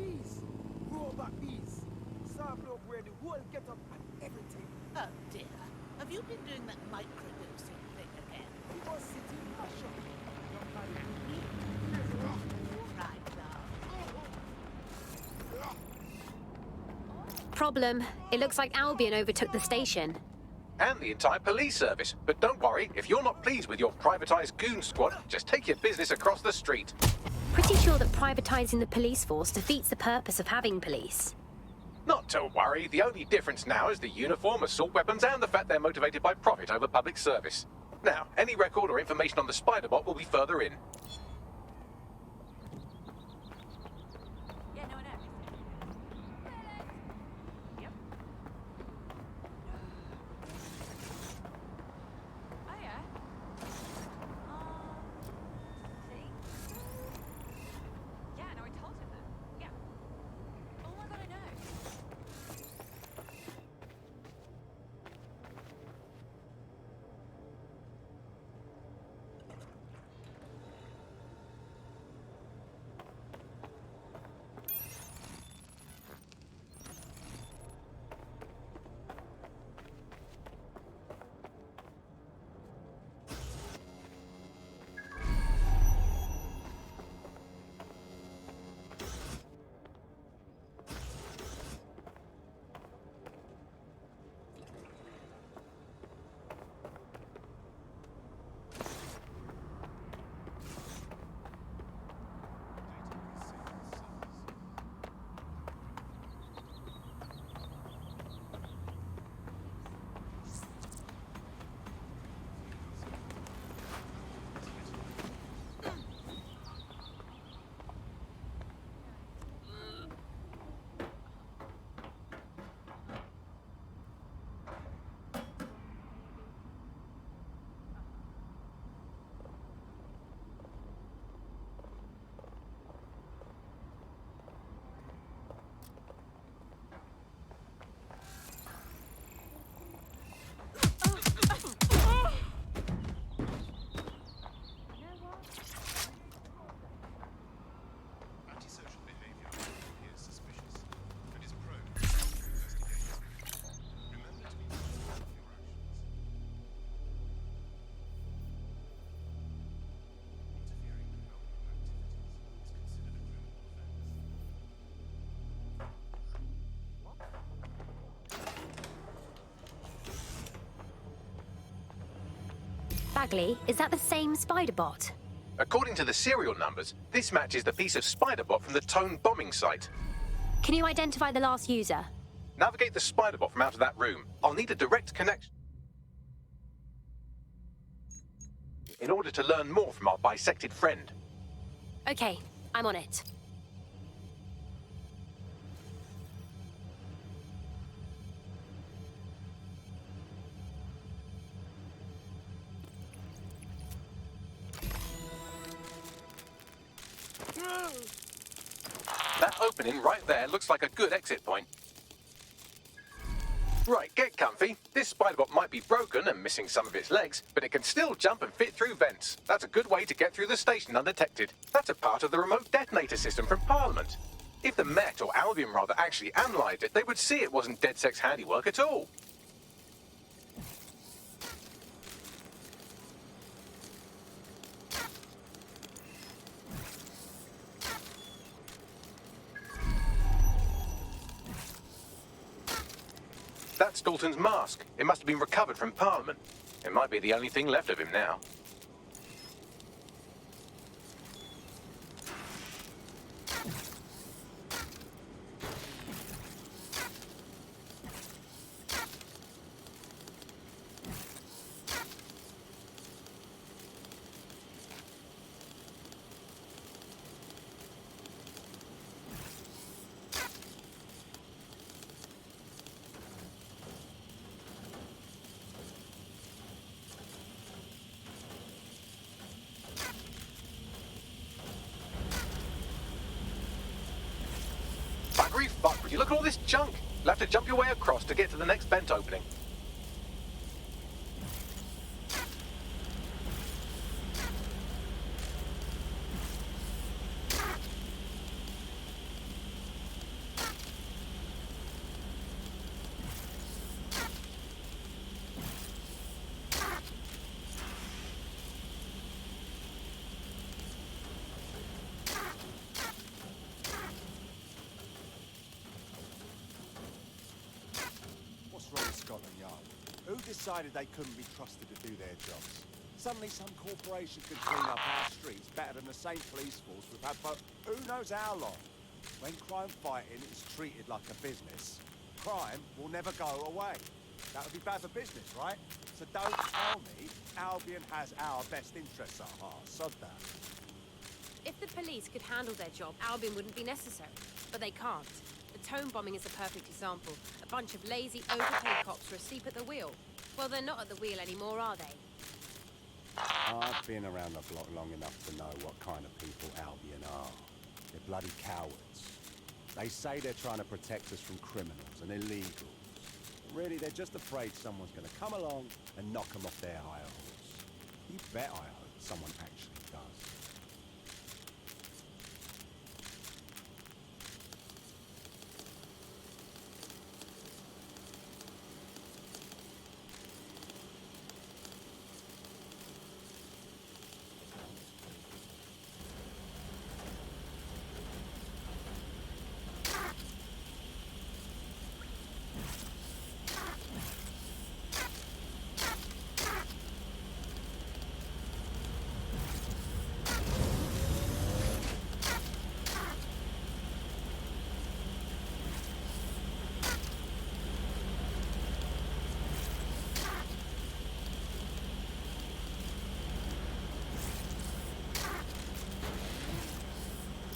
Bees! Robot bees! Sample up where the whole get up and everything. Oh dear. Have you been doing that microdosing thing again? He was sitting in my shop. Right now. Problem. It looks like Albion overtook the station. And the entire police service. But don't worry, if you're not pleased with your privatized goon squad, just take your business across the street. Pretty sure that privatizing the police force defeats the purpose of having police. Not to worry, the only difference now is the uniform, assault weapons, and the fact they're motivated by profit over public service. Now, any record or information on the Spider-Bot will be further in. Yeah, no, no. Yep. Oh, yeah. See? Yeah, no, I told him that. Yeah. Oh my god, I know. Antisocial behavior appears suspicious and is prone to investigations. Remember to be mindful of your actions. Interfering with government activities is considered a criminal offence. Bagley, is that the same Spider-Bot? According to the serial numbers, this matches the piece of Spider-Bot from the Tone bombing site. Can you identify the last user? Navigate the Spider-Bot from out of that room. I'll need a direct connection in order to learn more from our bisected friend. Okay, I'm on it. That opening right there looks like a good exit point. Right, get comfy. This Spider-Bot might be broken and missing some of its legs, but it can still jump and fit through vents. That's a good way to get through the station undetected. That's a part of the remote detonator system from Parliament. If the Met, or Albion rather, actually analysed it, they would see it wasn't DedSec's handiwork at all. That's Dalton's mask. It must have been recovered from Parliament. It might be the only thing left of him now. Fuck, would you look at all this junk? You'll have to jump your way across to get to the next vent opening. decided they couldn't be trusted to do their jobs. Suddenly some corporation could clean up our streets better than the same police force we've had for who knows how long. When crime fighting is treated like a business, crime will never go away. That would be bad for business, right? So don't tell me Albion has our best interests at heart. Sod that. If the police could handle their job, Albion wouldn't be necessary. But they can't. The tone bombing is a perfect example. A bunch of lazy, overpaid cops are asleep at the wheel. Well, they're not at the wheel anymore, are they? I've been around the block long enough to know what kind of people Albion are. They're bloody cowards. They say they're trying to protect us from criminals and illegals. But really, they're just afraid someone's going to come along and knock them off their higher horse. You bet I hope someone actually does.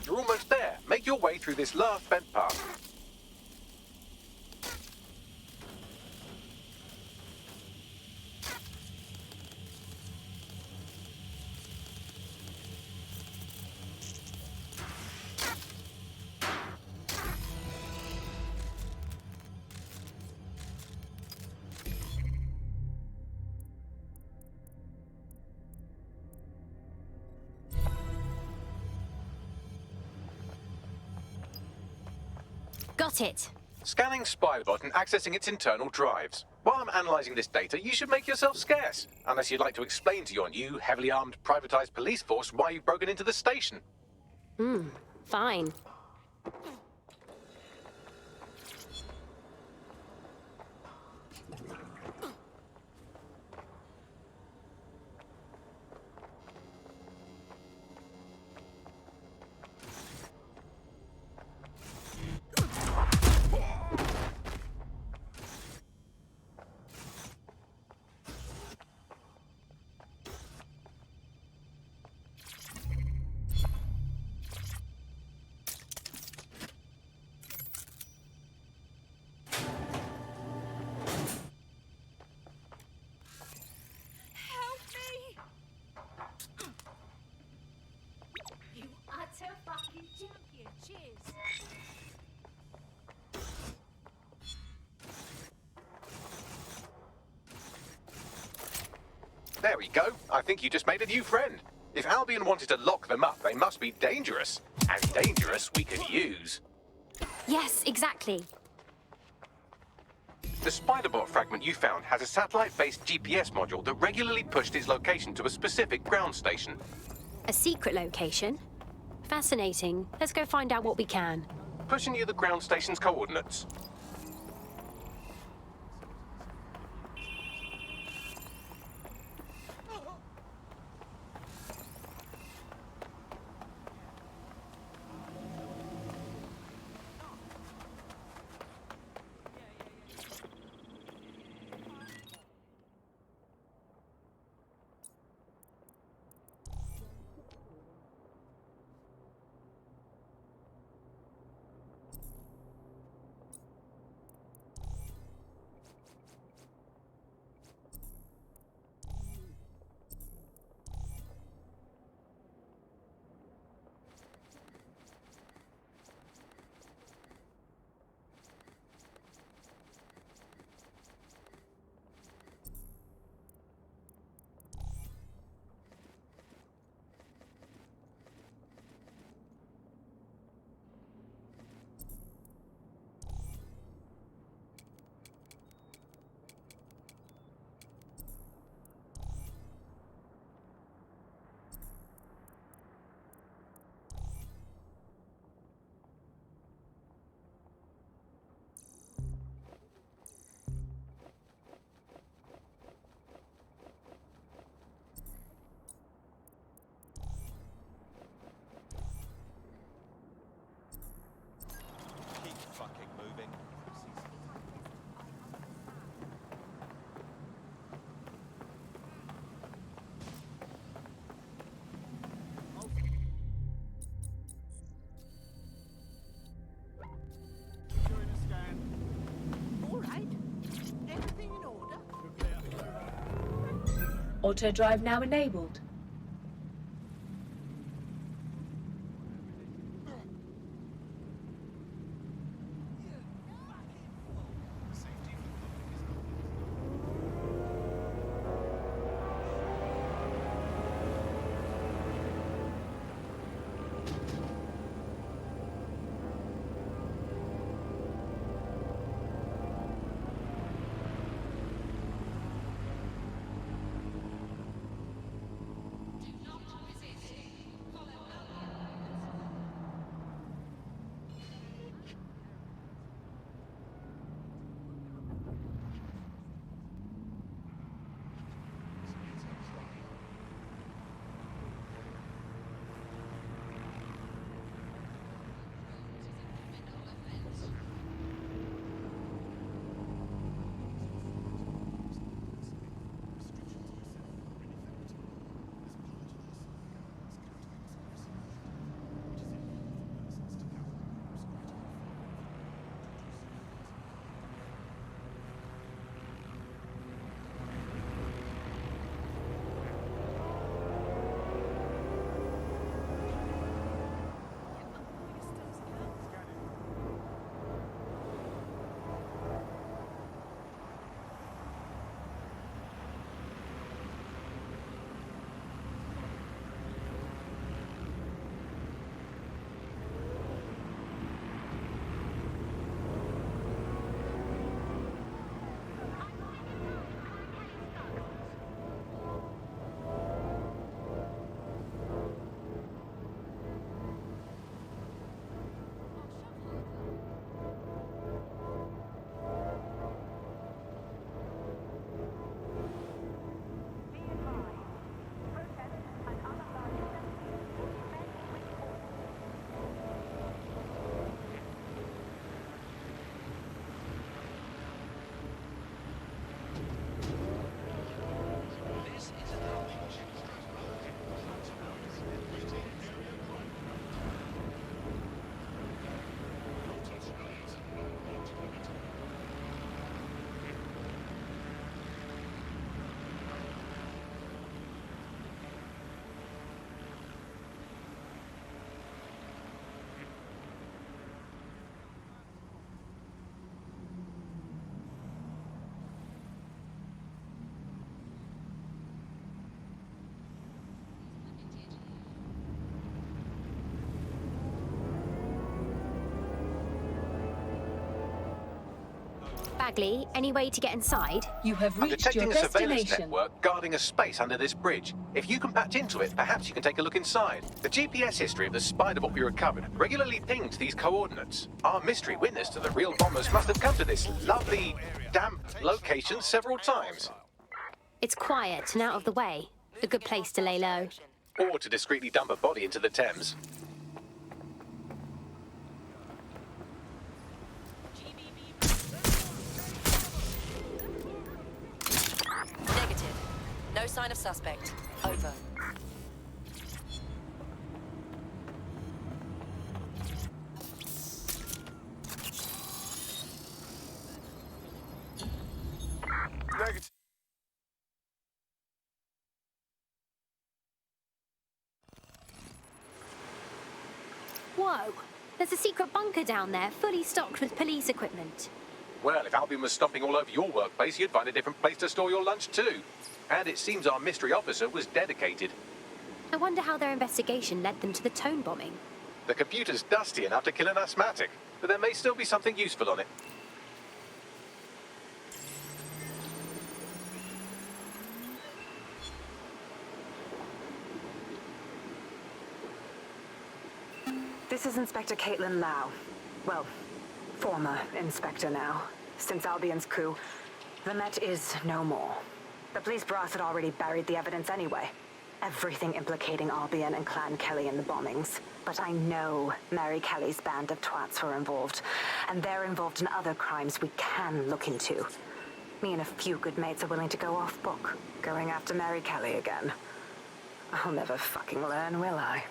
You're almost there. Make your way through this last bent path. Got it. Scanning Spybot and accessing its internal drives. While I'm analysing this data, you should make yourself scarce. Unless you'd like to explain to your new, heavily armed, privatised police force why you've broken into the station. Fine. Help me! You utter fucking champion. Cheers. There we go. I think you just made a new friend. If Albion wanted to lock them up, they must be dangerous. And dangerous we could use. Yes, exactly. The Spiderbot fragment you found has a satellite-based GPS module that regularly pushed its location to a specific ground station. A secret location? Fascinating. Let's go find out what we can. Pushing you the ground station's coordinates. Auto drive now enabled. Bagley, any way to get inside? You have I'm reached your detecting a surveillance destination. network guarding a space under this bridge. If you can patch into it, perhaps you can take a look inside. The GPS history of the spider bot we recovered regularly pinged these coordinates. Our mystery witness to the real bombers must have come to this lovely, damp location several times. It's quiet and out of the way. A good place to lay low. Or to discreetly dump a body into the Thames. Negative. No sign of suspect. Over. Negative. Whoa! There's a secret bunker down there, fully stocked with police equipment. Well, if Albion was stomping all over your workplace, you'd find a different place to store your lunch too. And it seems our mystery officer was dedicated. I wonder how their investigation led them to the Tone bombing. The computer's dusty enough to kill an asthmatic, but there may still be something useful on it. This is Inspector Caitlin Lau. Well, former Inspector now. Since Albion's coup, the Met is no more. The police brass had already buried the evidence anyway. Everything implicating Albion and Clan Kelly in the bombings. But I know Mary Kelly's band of twats were involved. And they're involved in other crimes we can look into. Me and a few good mates are willing to go off book, going after Mary Kelly again. I'll never fucking learn, will I?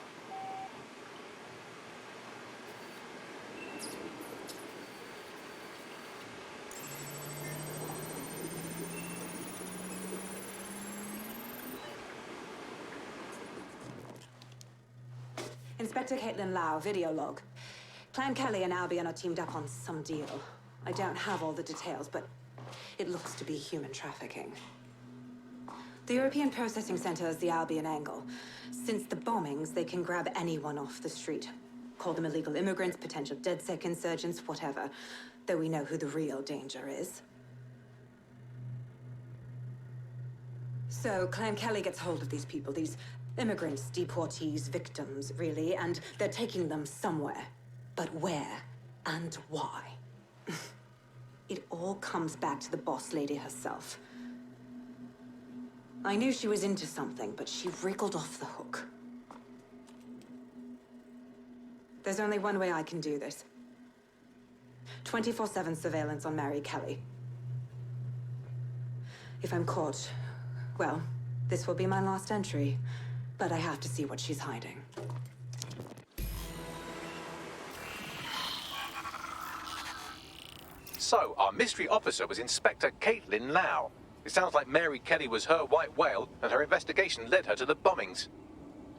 Inspector Caitlin Lau, video log. Clan Kelly and Albion are teamed up on some deal. I don't have all the details, but it looks to be human trafficking. The European Processing Center is the Albion angle. Since the bombings, they can grab anyone off the street. Call them illegal immigrants, potential DedSec insurgents, whatever. Though we know who the real danger is. So, Clan Kelly gets hold of these people, these immigrants, deportees, victims, really, and they're taking them somewhere. But where and why? It all comes back to the boss lady herself. I knew she was into something, but she wriggled off the hook. There's only one way I can do this. 24/7 surveillance on Mary Kelly. If I'm caught, well, this will be my last entry. But I have to see what she's hiding. So, our mystery officer was Inspector Caitlin Lau. It sounds like Mary Kelly was her white whale, and her investigation led her to the bombings.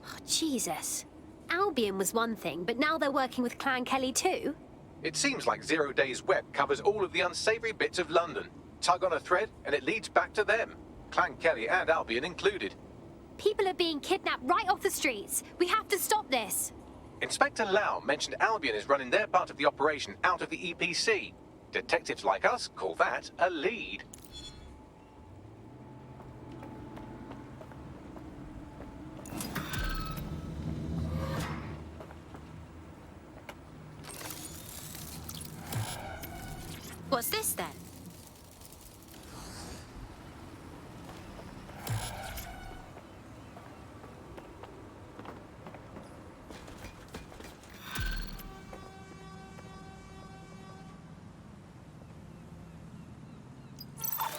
Oh, Jesus. Albion was one thing, but now they're working with Clan Kelly too? It seems like 0 Days Web covers all of the unsavory bits of London. Tug on a thread, and it leads back to them. Clan Kelly and Albion included. People are being kidnapped right off the streets. We have to stop this. Inspector Lau mentioned Albion is running their part of the operation out of the EPC. Detectives like us call that a lead. What's this then?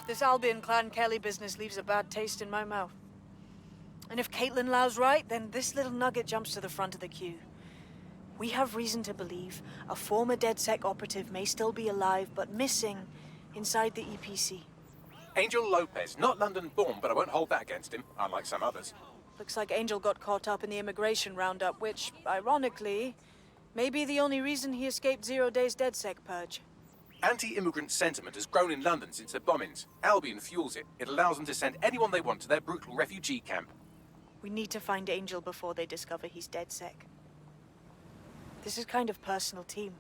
This Albion Clan Kelly business leaves a bad taste in my mouth. And if Caitlin Lau's right, then this little nugget jumps to the front of the queue. We have reason to believe a former DedSec operative may still be alive, but missing inside the EPC. Angel Lopez, not London-born, but I won't hold that against him, unlike some others. Looks like Angel got caught up in the immigration roundup, which, ironically, may be the only reason he escaped 0 Days DedSec purge. Anti-immigrant sentiment has grown in London since the bombings. Albion fuels it. It allows them to send anyone they want to their brutal refugee camp. We need to find Angel before they discover he's DedSec. This is kind of personal team.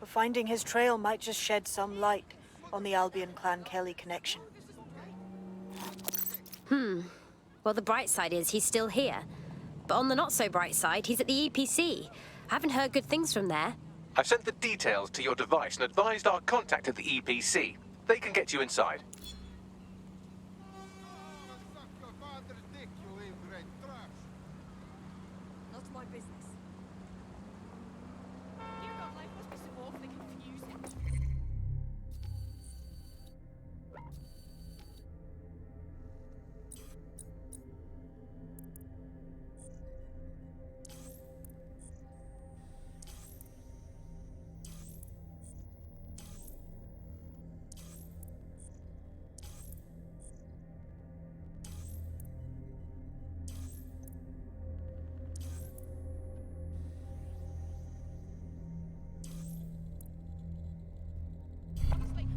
But finding his trail might just shed some light on the Albion Clan Kelly connection. Well, the bright side is he's still here. But on the not-so-bright side, he's at the EPC. I haven't heard good things from there. I've sent the details to your device and advised our contact at the EPC. They can get you inside. Not my business. Dear God, life must be so awfully confusing.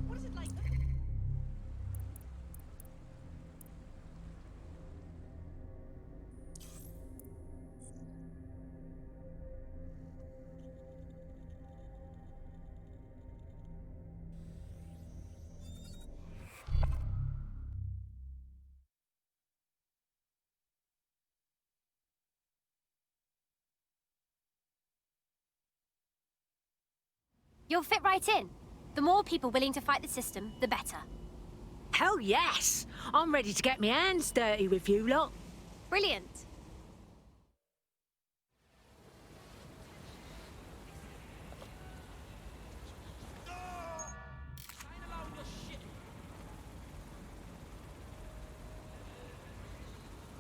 What is it like? You'll fit right in. The more people willing to fight the system, the better. Hell yes! I'm ready to get my hands dirty with you lot. Brilliant.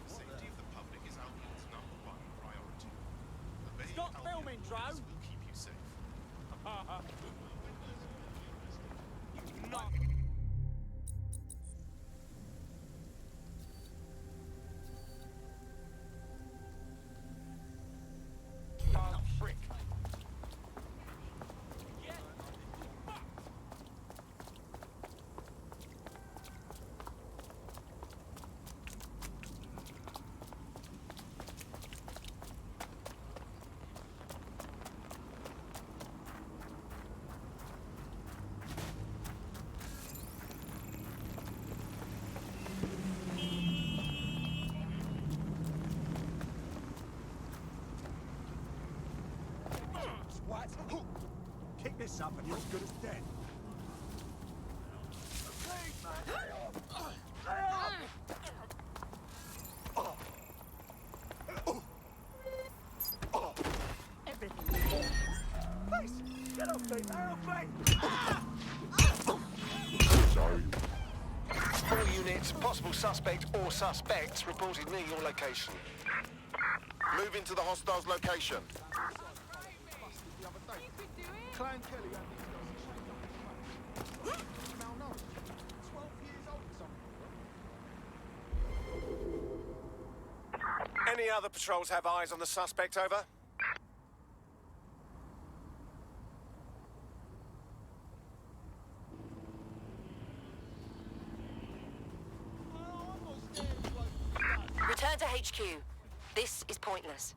The safety of the public is Albion's #1 priority. Obey Stop Albion filming, Drow. orders will keep you safe. Kick this up and you're as good as dead. Get off me, Sorry. All units, possible suspect or suspects reported near your location. Move into the hostile's location. Clan Kelly had these guys malnourished. 12 years old or something. Any other patrols have eyes on the suspect, over? Return to HQ. This is pointless.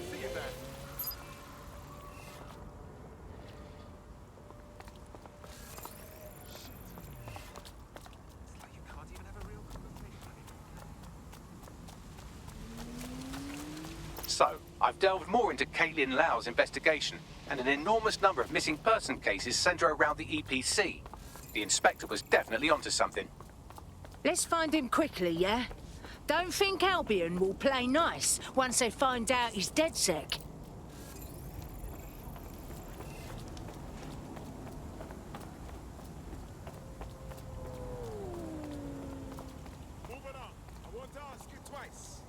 See you then. It's like you can't even have a real conversation. So, I've delved more into Caitlin Lau's investigation, and an enormous number of missing person cases centre around the EPC. The inspector was definitely onto something. Let's find him quickly, yeah? Don't think Albion will play nice once they find out he's DedSec. Moving on. I want to ask you twice.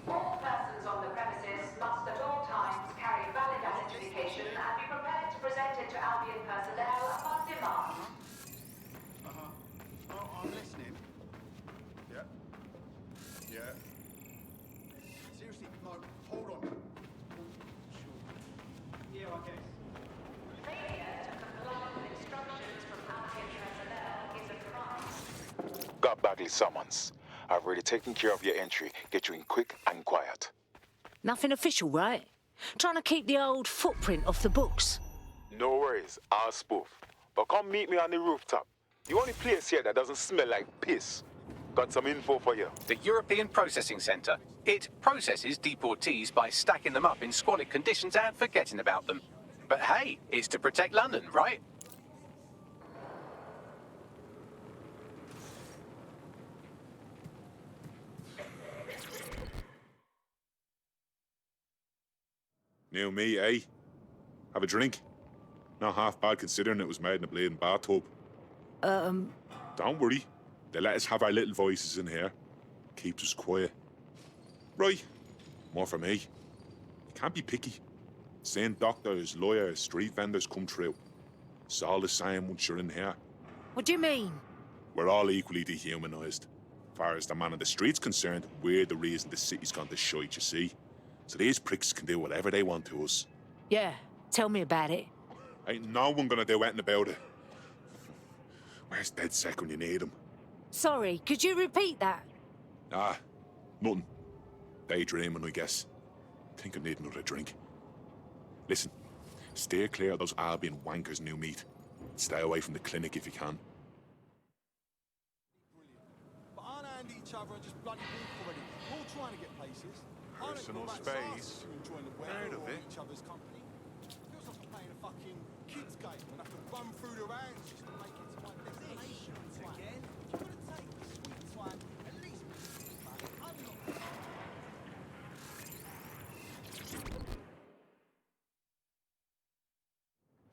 All persons on the premises must at all times carry valid identification and be prepared to present it to Albion personnel upon demand. Oh, I'm listening. Yeah. Yeah. Seriously, no, hold on. Yeah, I guess. Failure to comply with instructions from Albion personnel is a crime. Got Bagley summons. I've already taken care of your entry. Get you in quick and quiet. Nothing official, right? Trying to keep the old footprint off the books. No worries, I'll spoof. But come meet me on the rooftop. The only place here that doesn't smell like piss. Got some info for you. The European Processing Centre. It processes deportees by stacking them up in squalid conditions and forgetting about them. But hey, it's to protect London, right? New me, eh? Have a drink? Not half bad considering it was made in a bleeding bathtub. Don't worry. They let us have our little voices in here. Keeps us quiet. Right. More for me. You can't be picky. Seeing doctors, lawyers, street vendors come through. It's all the same once you're in here. What do you mean? We're all equally dehumanised. As far as the man on the street's concerned, we're the reason the city's gone to shite, you see. So these pricks can do whatever they want to us. Yeah, tell me about it. Ain't no one gonna do anything about it. Where's DedSec when you need him? Sorry, could you repeat that? Ah, nothing. Daydreaming, I guess. Think I need another drink. Listen, steer clear of those Albion wankers, new meat. Stay away from the clinic if you can. But aren't hand each other and just bloody walk already? We're all trying to get places. Personal space. Heard of it? Each other's company. Feels like I'm playing a fucking kids game and I have to run through the rounds just to make it to my destination.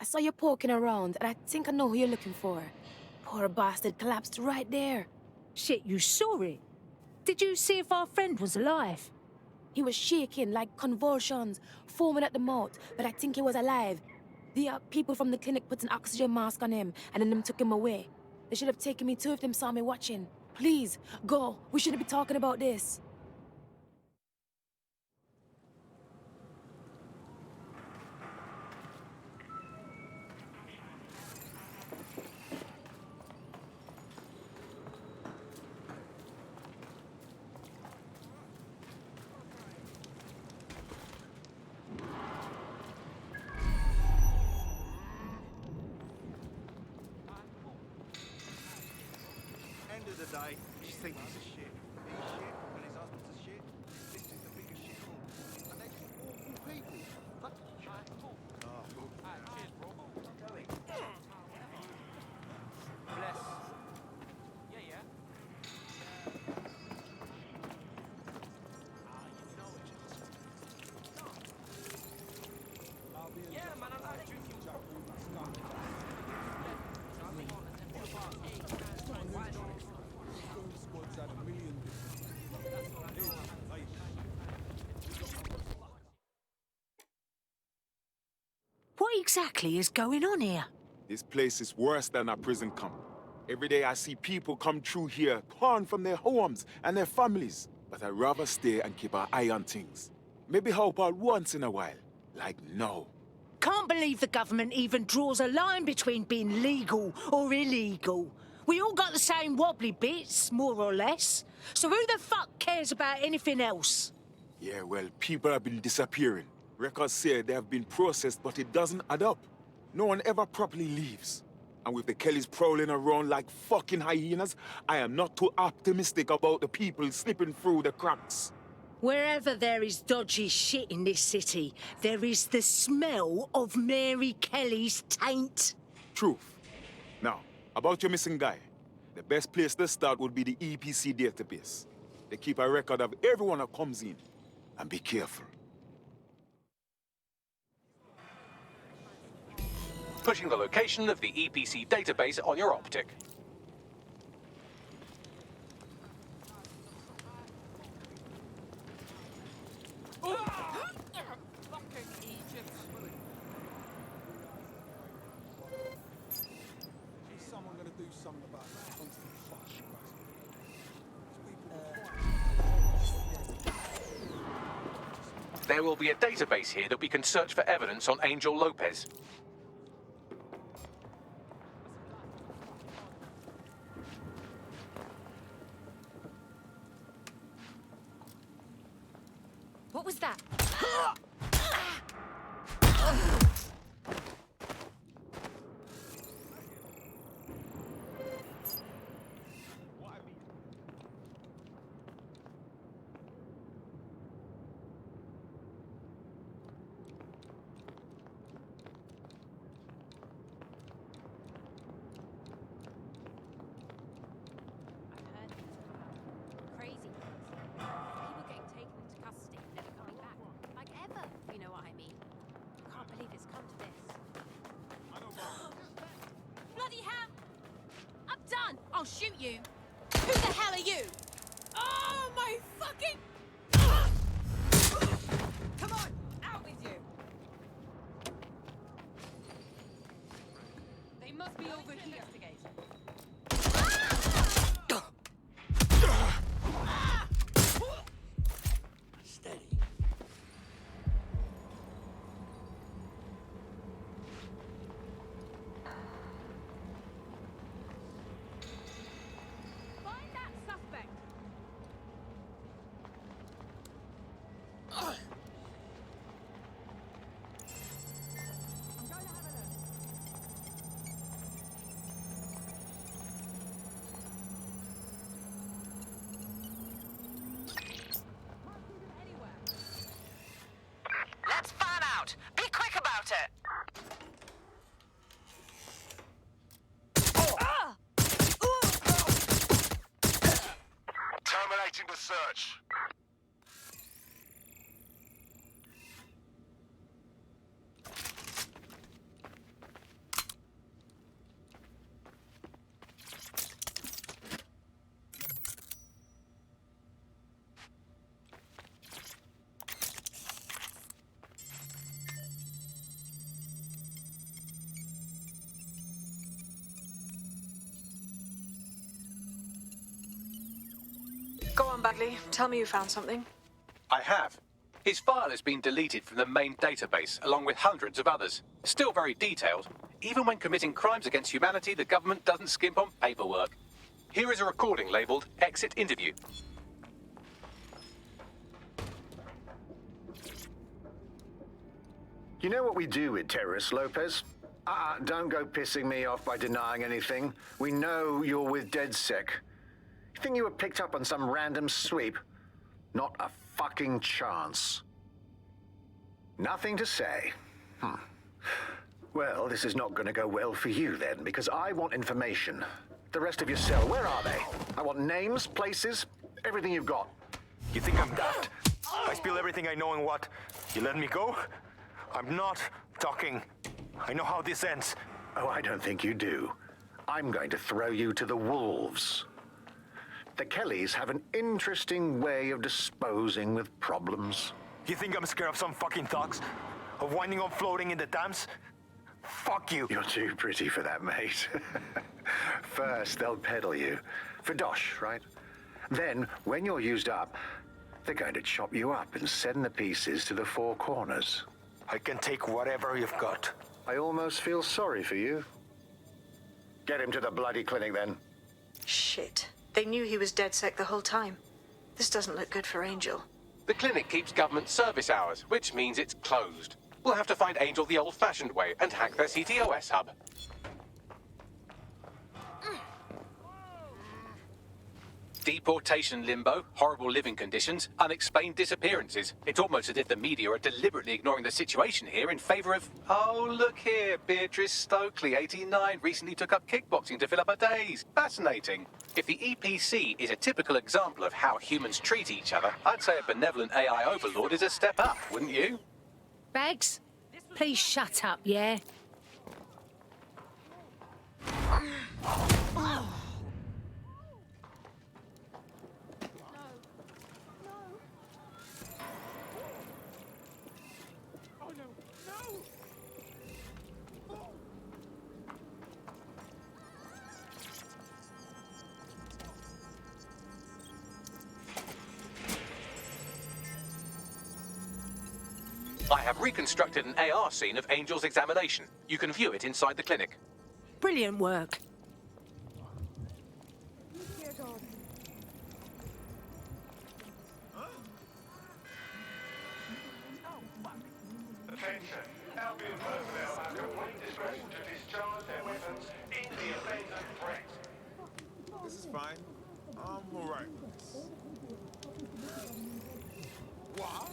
saw you poking around, and I think I know who you're looking for. Poor bastard collapsed right there. Shit, you saw it? Did you see if our friend was alive? He was shaking like convulsions, foaming at the mouth, but I think he was alive. The people from the clinic put an oxygen mask on him, and then them took him away. They should have taken me too if them saw me watching. Please, go. We shouldn't be talking about this. End of the day, you think he's a shit. He's shit, and his husband's a shit. This is the biggest shit of all. And they're just awful people. Like, oh, cool. Cheers, bro. Going. Bless. Yeah, yeah. Yeah, man, I like drinking. What exactly is going on here? This place is worse than a prison camp. Every day I see people come through here, torn from their homes and their families. But I'd rather stay and keep an eye on things. Maybe help out once in a while. Like now. Can't believe the government even draws a line between being legal or illegal. We all got the same wobbly bits, more or less. So who the fuck cares about anything else? Yeah, well, people have been disappearing. Records say they have been processed, but it doesn't add up. No one ever properly leaves. And with the Kellys prowling around like fucking hyenas, I am not too optimistic about the people slipping through the cracks. Wherever there is dodgy shit in this city, there is the smell of Mary Kelly's taint. Truth. Now, about your missing guy, the best place to start would be the EPC database. They keep a record of everyone that comes in. And be careful. Putting the location of the EPC database on your optic. Is someone going to do something about that? Onto the fuck. There will be a database here that we can search for evidence on Angel Lopez. What was that? I'll shoot you. Who the hell are you? Oh, my fucking... Come on, out with you. They must be over here. Steady. Find that suspect. Let's find out. Be quick about it. Terminating the search. Bagley, tell me you found something. I have. His file has been deleted from the main database, along with hundreds of others. Still very detailed. Even when committing crimes against humanity, the government doesn't skimp on paperwork. Here is a recording labelled Exit Interview. You know what we do with terrorists, Lopez? Don't go pissing me off by denying anything. We know you're with DedSec. You think you were picked up on some random sweep? Not a fucking chance. Nothing to say. Well, this is not going to go well for you then, because I want information. The rest of your cell, where are they? I want names, places, everything you've got. You think I'm daft? I spill everything I know and what? You let me go? I'm not talking. I know how this ends. Oh, I don't think you do. I'm going to throw you to the wolves. The Kellys have an interesting way of disposing with problems. You think I'm scared of some fucking thugs? Of winding up floating in the Thames? Fuck you. You're too pretty for that, mate. First, they'll peddle you. For dosh, right? Then, when you're used up, they're going to chop you up and send the pieces to the four corners. I can take whatever you've got. I almost feel sorry for you. Get him to the bloody clinic, then. Shit. They knew he was DedSec the whole time. This doesn't look good for Angel. The clinic keeps government service hours, which means it's closed. We'll have to find Angel the old-fashioned way and hack their CTOS hub. Deportation limbo, horrible living conditions, unexplained disappearances. It's almost as if the media are deliberately ignoring the situation here in favor of... Oh, look here, Beatrice Stokely, 89, recently took up kickboxing to fill up her days. Fascinating. If the EPC is a typical example of how humans treat each other, I'd say a benevolent AI overlord is a step up, wouldn't you? Bags, please shut up, yeah? I have reconstructed an AR scene of Angel's examination. You can view it inside the clinic. Brilliant work. Attention. Albion personnel have complete discretion to discharge their weapons in the event of threat. This is fine. I'm alright. What?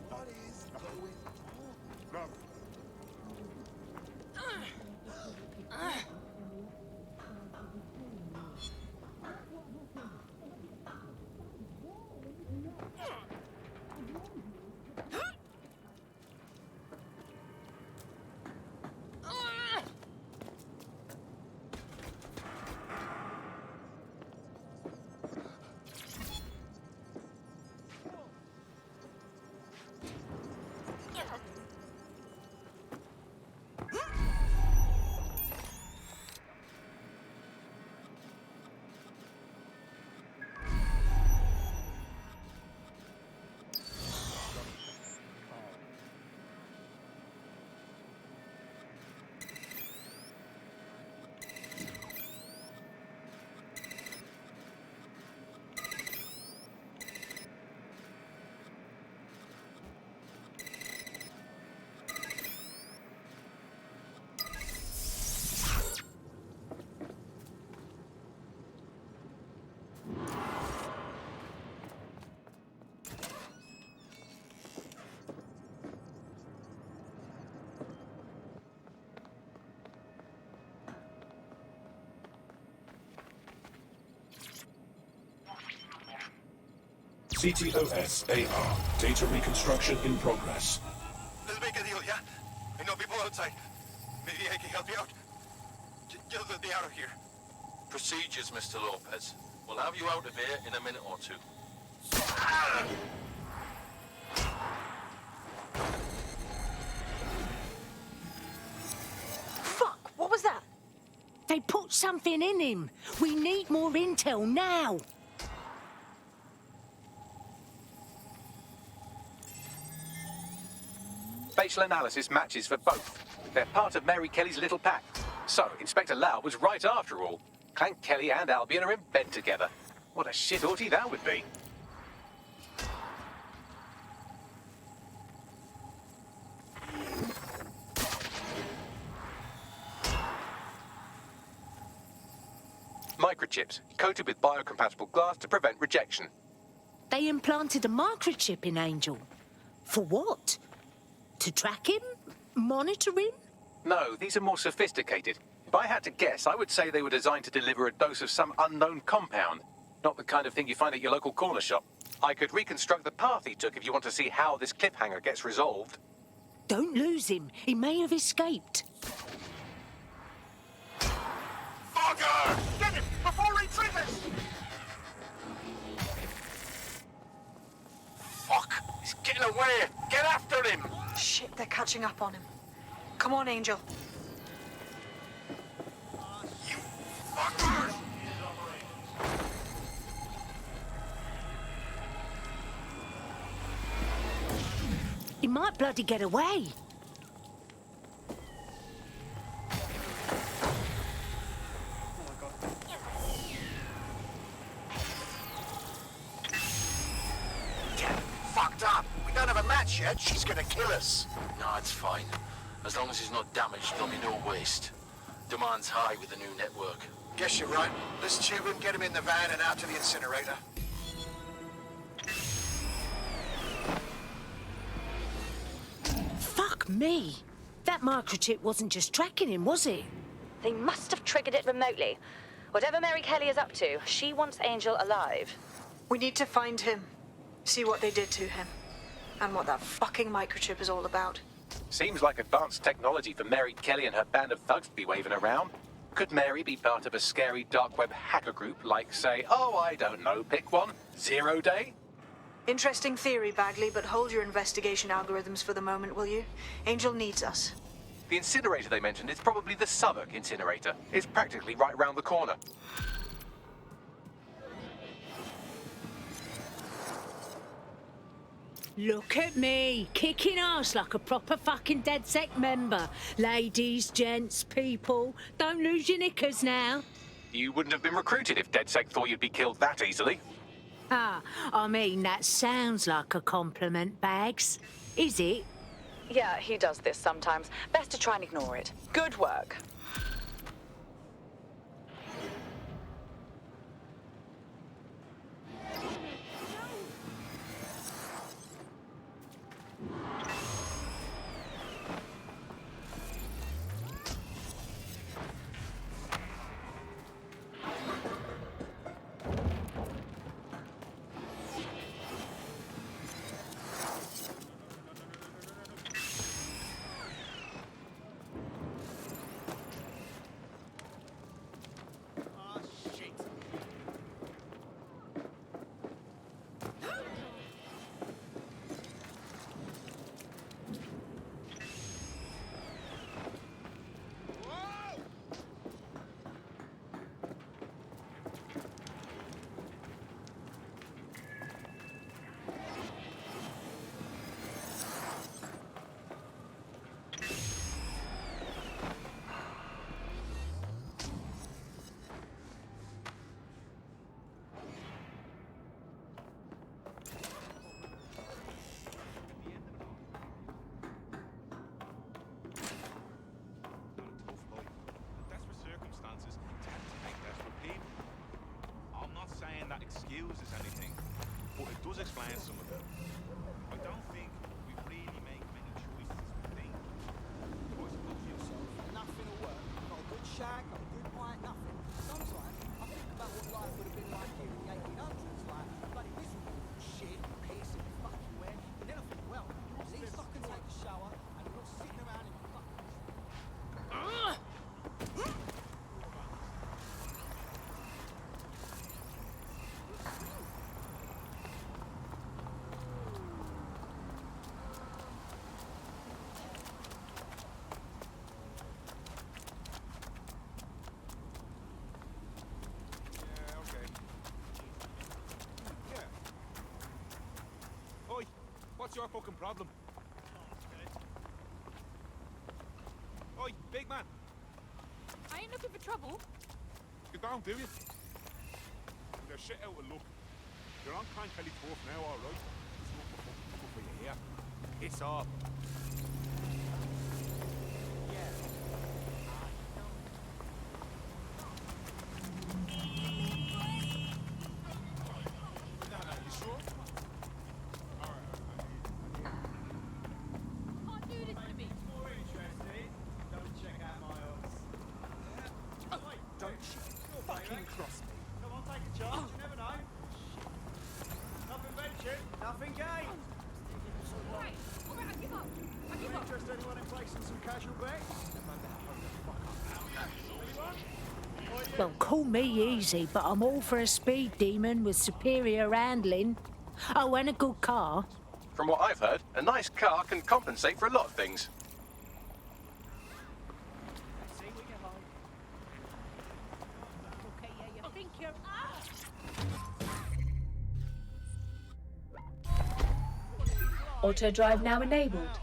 What is going on? CTOS AR. Data reconstruction in progress. Let's make a deal, yeah? I know people outside. Maybe I can help you out. Just let me out of here. Procedures, Mr. Lopez. We'll have you out of here in a minute or two. They put something in him. We need more intel now. Facial analysis matches for both. They're part of Mary Kelly's little pack. So, Inspector Lau was right after all. Clan Kelly and Albion are in bed together. What a shit orgy that would be. Microchips, coated with biocompatible glass to prevent rejection. They implanted a microchip in Angel. For what? To track him? Monitor him? No, these are more sophisticated. If I had to guess, I would say they were designed to deliver a dose of some unknown compound. Not the kind of thing you find at your local corner shop. I could reconstruct the path he took if you want to see how this cliffhanger gets resolved. Don't lose him. He may have escaped. Fucker! Get him before he triggers! Fuck! He's getting away! Get after him! Shit, they're catching up on him. Come on, Angel. You fucker! He might bloody get away. Fucked up! We don't have a match yet. She's gonna kill us. No, it's fine. As long as he's not damaged, there'll be no waste. Demand's high with the new network. Guess you're right. Let's tube him, get him in the van and out to the incinerator. Fuck me. That microchip wasn't just tracking him, was it? They must have triggered it remotely. Whatever Mary Kelly is up to, she wants Angel alive. We need to find him. See what they did to him. And what that fucking microchip is all about. Seems like advanced technology for Mary Kelly and her band of thugs to be waving around. Could Mary be part of a scary dark web hacker group like, say, oh, I don't know, pick one, 0 Day? Interesting theory, Bagley, but hold your investigation algorithms for the moment, will you? Angel needs us. The incinerator they mentioned is probably the Southwark incinerator. It's practically right round the corner. Look at me, kicking ass like a proper fucking DedSec member. Ladies, gents, people, don't lose your knickers now. You wouldn't have been recruited if DedSec thought you'd be killed that easily. Ah, I mean, that sounds like a compliment, Bags. Is it? Yeah, he does this sometimes. Best to try and ignore it. Good work. That excuses anything, but it does explain some of it. I don't think we really make many choices as we think. Nothing will work. Not a good shag, not a good pint, nothing. Sometimes I think about what life would have been like here in the 1800s, like bloody miserable shit, piss and fucking wet. And then I think, well, at least I can take a shower and I'm not sitting around in fucking... What's your fucking problem? Oi, big man. I ain't looking for trouble. You don't, do you? They're shit out of luck. You're on Clan Kelly Turf now, alright? There's nothing fucking good for you here. It's off. You sure? Can't do this to me. More interested? Don't check out my office. Don't you fucking cross me. Come on, take a charge. You never know. Nothing ventured, nothing gained. Alright, I give up. I give up. Interest anyone in placing some casual bets? Anyone? Well, call me easy, but I'm all for a speed demon with superior handling. Oh, and a good car. From what I've heard, a nice car can compensate for a lot of things. See, we get home. Okay, yeah, you think you're... Auto drive now enabled.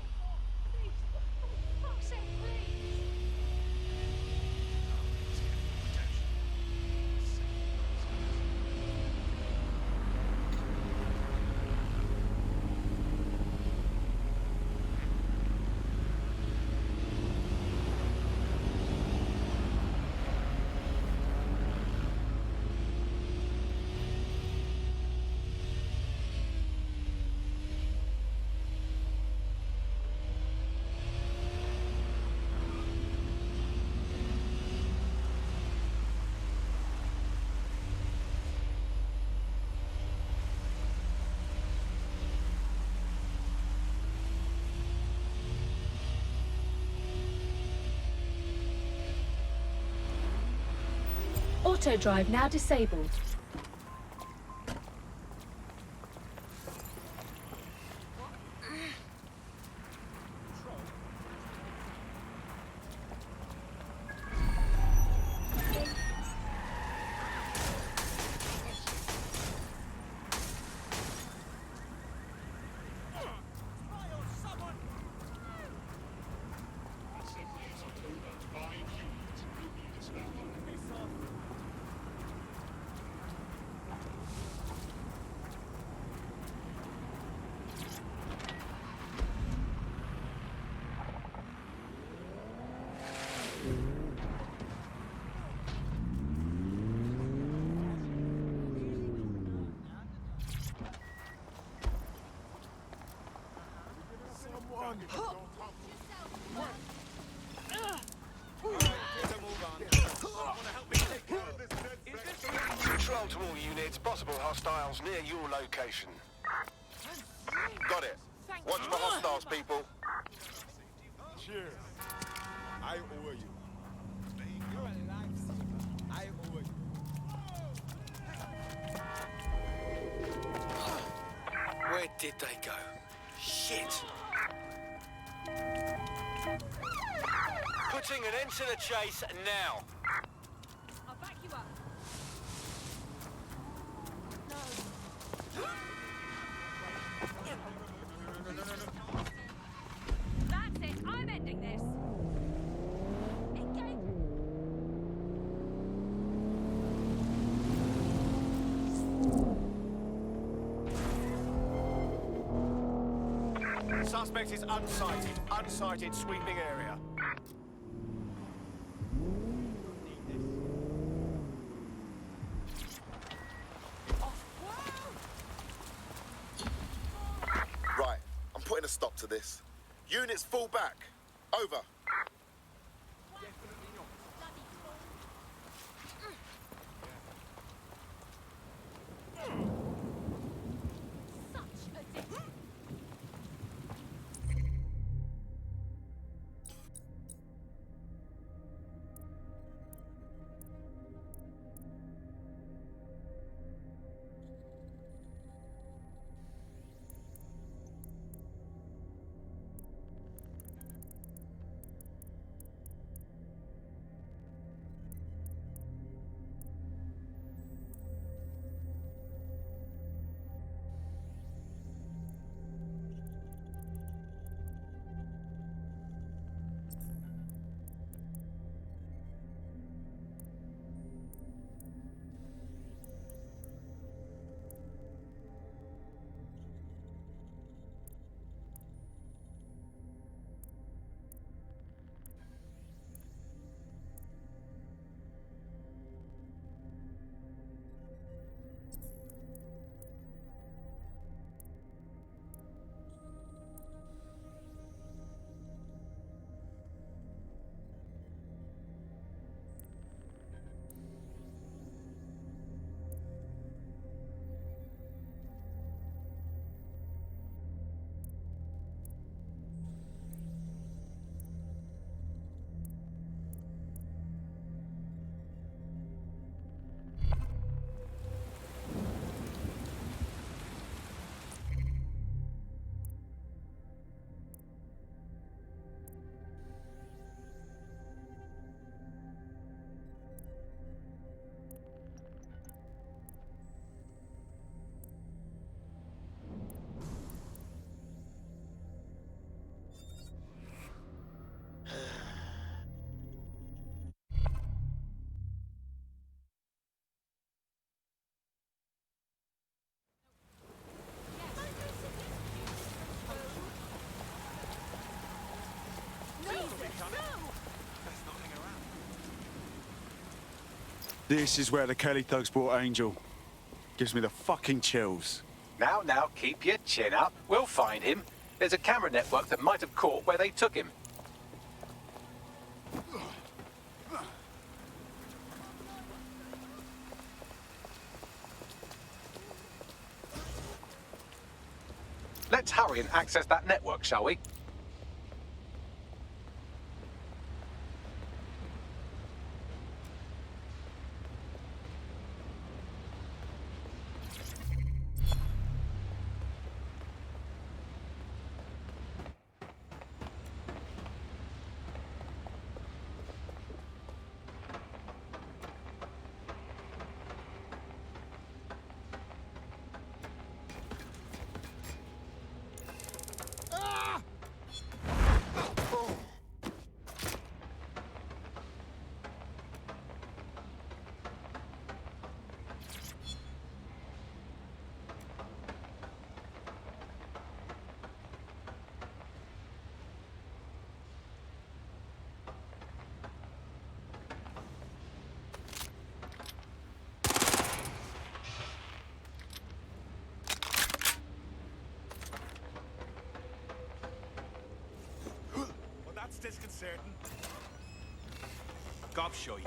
Auto drive now disabled. Control to all units, possible hostiles near your location. Got it. Watch for hostiles, people. Cheers. I owe you. You're a lifesaver. I owe you. Where did they go? Shit! Putting an end to the chase now. I'll back you up. That's it. I'm ending this. Engage. Suspect is unsighted. Unsighted sweeping area. Right, I'm putting a stop to this. Units fall back. Over. This is where the Kelly thugs brought Angel. Gives me the fucking chills. Now, keep your chin up. We'll find him. There's a camera network that might have caught where they took him. Let's hurry and access that network, shall we? That's disconcerting. Gobshite.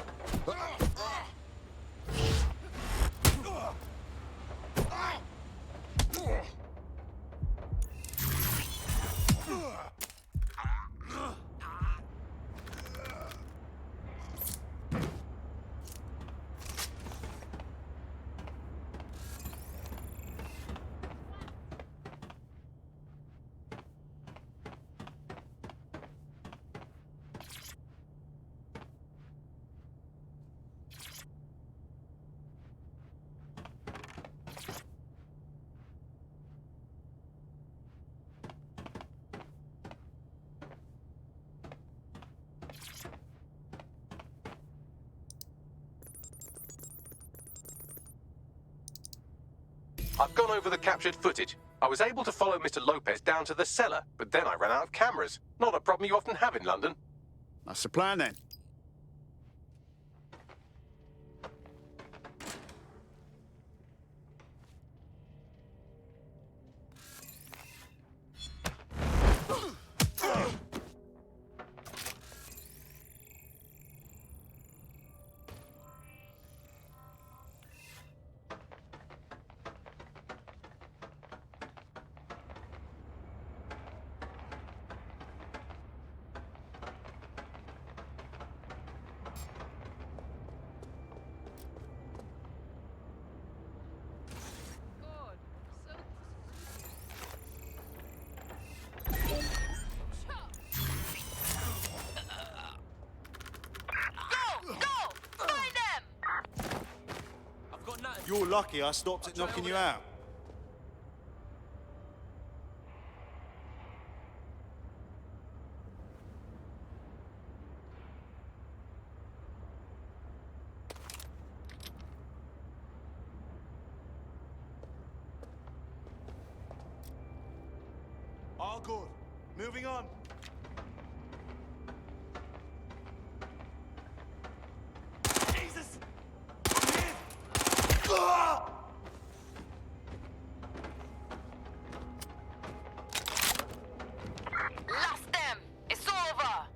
I've gone over the captured footage. I was able to follow Mr. Lopez down to the cellar, but then I ran out of cameras. Not a problem you often have in London. That's the plan then. You're lucky I stopped it knocking you out. All good. Moving on. Jesus! Lost them! It's over!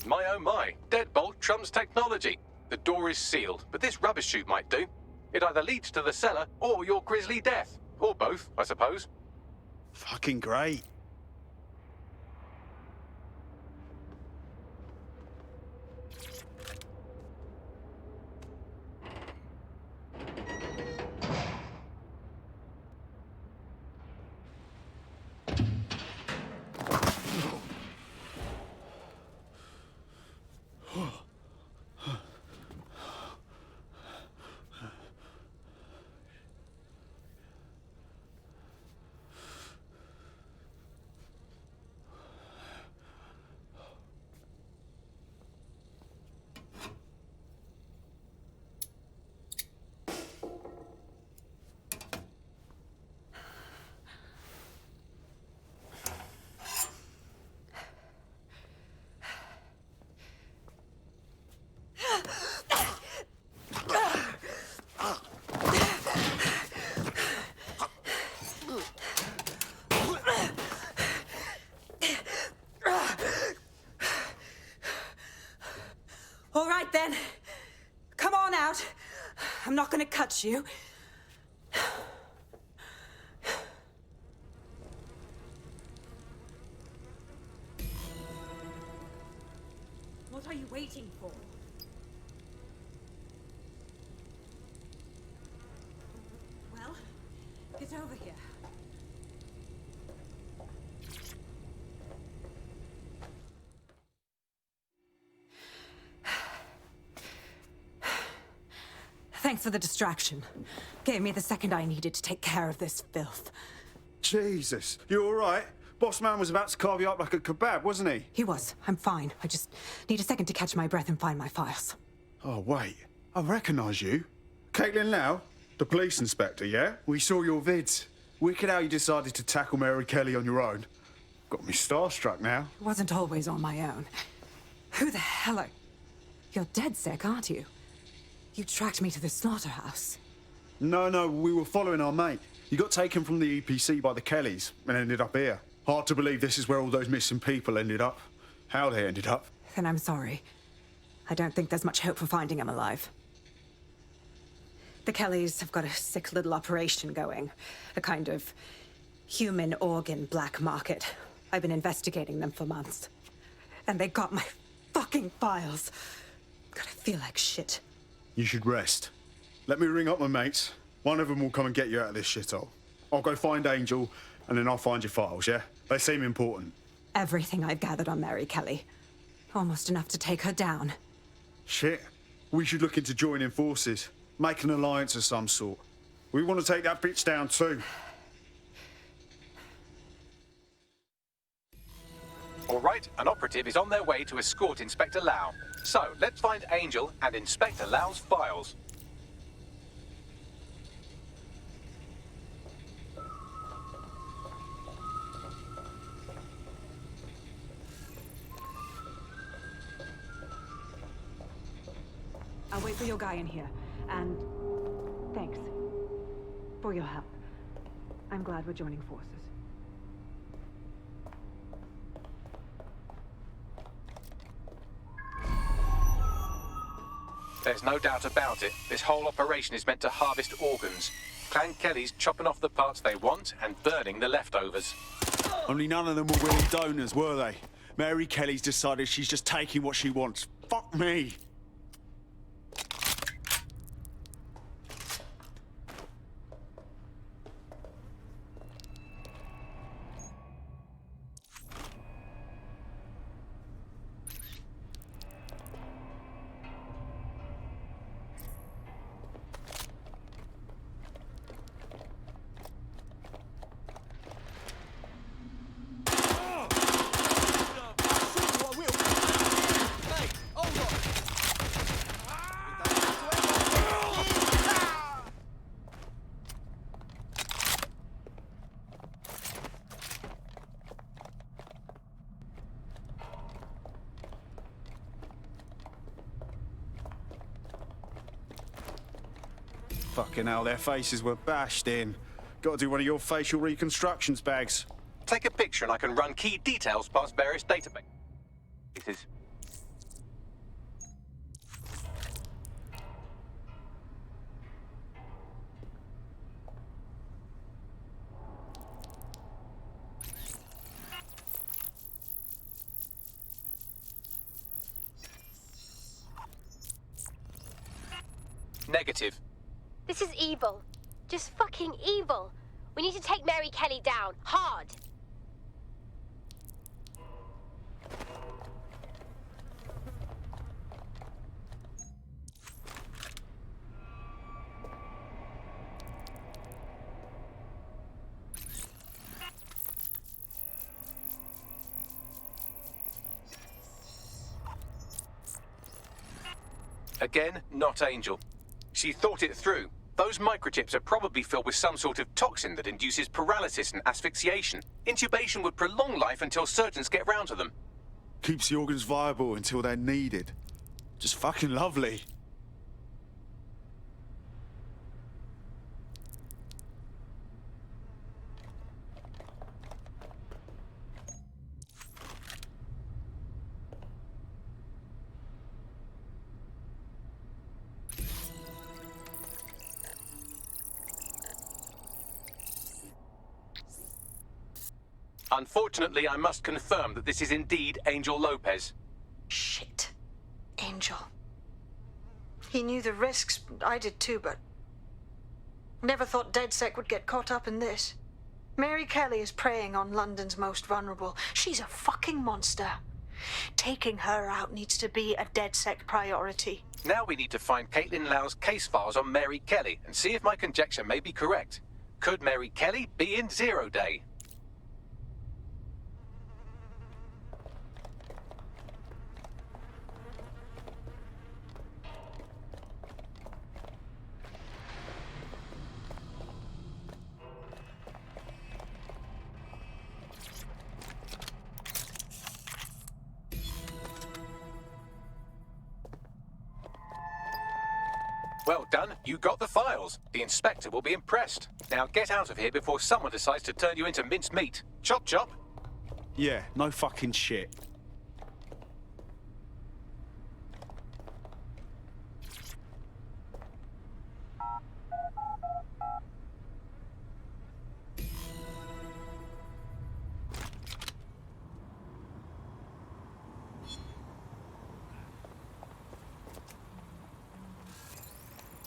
My oh my, deadbolt trumps technology. The door is sealed, but this rubbish chute might do. It either leads to the cellar or your grisly death. Or both, I suppose. Fucking great. All right, then. Come on out. I'm not gonna cut you. What are you waiting for? Well, get over here. Thanks for the distraction. Gave me the second I needed to take care of this filth. Jesus, you all right? Boss man was about to carve you up like a kebab, wasn't he? He was. I'm fine. I just need a second to catch my breath and find my files. Oh, wait. I recognise you. Caitlin Lau, the police inspector, yeah? We saw your vids. Wicked how you decided to tackle Mary Kelly on your own. Got me starstruck now. It wasn't always on my own. Who the hell are... You're dead sick, aren't you? You tracked me to the slaughterhouse. No, we were following our mate. You got taken from the EPC by the Kellys and ended up here. Hard to believe this is where all those missing people ended up. How they ended up. Then I'm sorry. I don't think there's much hope for finding him alive. The Kellys have got a sick little operation going. A kind of human organ black market. I've been investigating them for months. And they got my fucking files. God, I feel like shit. You should rest. Let me ring up my mates. One of them will come and get you out of this shithole. I'll go find Angel, and then I'll find your files, yeah? They seem important. Everything I've gathered on Mary Kelly. Almost enough to take her down. Shit. We should look into joining forces. Make an alliance of some sort. We want to take that bitch down too. All right, an operative is on their way to escort Inspector Lau. So, let's find Angel and Inspector Lau's files. I'll wait for your guy in here. And thanks for your help. I'm glad we're joining forces. There's no doubt about it. This whole operation is meant to harvest organs. Clan Kelly's chopping off the parts they want and burning the leftovers. Only none of them were willing donors, were they? Mary Kelly's decided she's just taking what she wants. Fuck me. Fucking hell, their faces were bashed in. Gotta do one of your facial reconstructions, Bags. Take a picture and I can run key details past various databases. Negative. This is evil. Just fucking evil. We need to take Mary Kelly down. Hard. Again, not Angel. She thought it through. Those microchips are probably filled with some sort of toxin that induces paralysis and asphyxiation. Intubation would prolong life until surgeons get round to them. Keeps the organs viable until they're needed. Just fucking lovely. Unfortunately, I must confirm that this is indeed Angel Lopez. Shit. Angel. He knew the risks. I did too, but... never thought DedSec would get caught up in this. Mary Kelly is preying on London's most vulnerable. She's a fucking monster. Taking her out needs to be a DedSec priority. Now we need to find Caitlin Lau's case files on Mary Kelly and see if my conjecture may be correct. Could Mary Kelly be in Zero Day? Well done, you got the files. The inspector will be impressed. Now get out of here before someone decides to turn you into minced meat. Chop chop. Yeah, no fucking shit.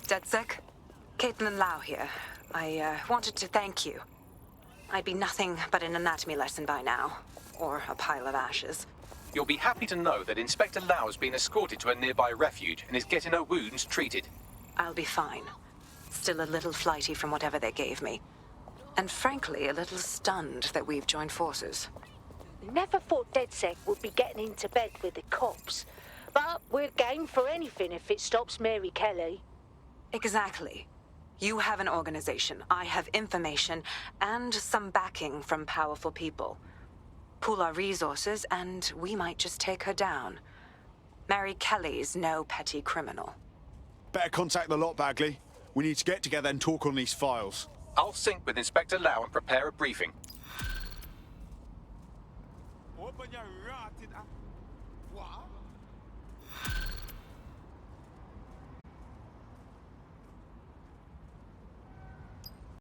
DedSec? Caitlin Lau here. I wanted to thank you. I'd be nothing but an anatomy lesson by now. Or a pile of ashes. You'll be happy to know that Inspector Lau has been escorted to a nearby refuge and is getting her wounds treated. I'll be fine. Still a little flighty from whatever they gave me. And frankly, a little stunned that we've joined forces. Never thought DedSec would be getting into bed with the cops. But we're game for anything if it stops Mary Kelly. Exactly. You have an organization, I have information, and some backing from powerful people. Pool our resources, and we might just take her down. Mary Kelly's no petty criminal. Better contact the lot, Bagley. We need to get together and talk on these files. I'll sync with Inspector Lau and prepare a briefing. Open your rat